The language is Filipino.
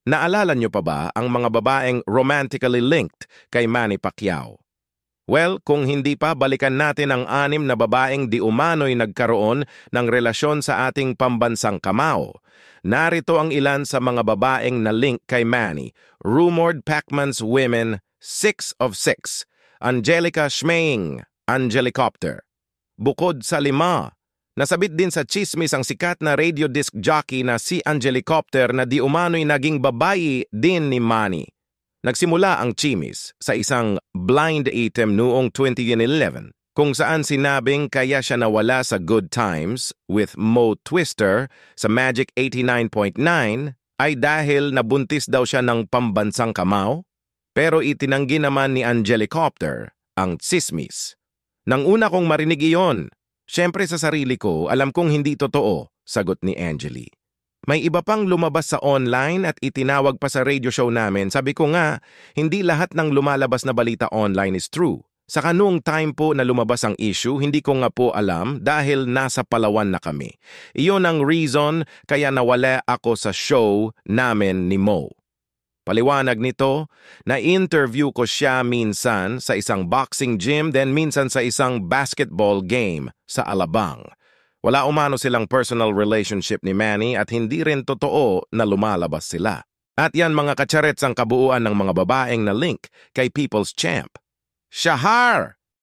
Naalala nyo pa ba ang mga babaeng romantically linked kay Manny Pacquiao? Well, kung hindi pa, balikan natin ang 6 na babaeng di umano'y nagkaroon ng relasyon sa ating pambansang kamao. Narito ang ilan sa mga babaeng na link kay Manny. Rumored Pacman's women, 6 of 6. Angelica Schmeing, Angelicopter. Bukod sa 5, nasabit din sa chismis ang sikat na radio disc jockey na si Angelicopter na di umano'y naging babae din ni Manny. Nagsimula ang chismis sa isang blind item noong 2011 kung saan sinabing kaya siya nawala sa Good Times with Mo Twister sa Magic 89.9 ay dahil nabuntis daw siya ng pambansang kamao. Pero itinanggi naman ni Angelicopter ang chismis. Nang una kong marinig iyon, siyempre sa sarili ko, alam kong hindi totoo, sagot ni Angeli. May iba pang lumabas sa online at itinawag pa sa radio show namin. Sabi ko nga, hindi lahat ng lumalabas na balita online is true. Saka noong time po na lumabas ang issue, hindi ko nga po alam dahil nasa Palawan na kami. Iyon ang reason kaya nawala ako sa show namin ni Mo. Paliwanag nito, na-interview ko siya minsan sa isang boxing gym, then minsan sa isang basketball game sa Alabang. Wala umano silang personal relationship ni Manny at hindi rin totoo na lumalabas sila. At yan mga kacharets ang kabuuan ng mga babaeng na link kay People's Champ. Shahar!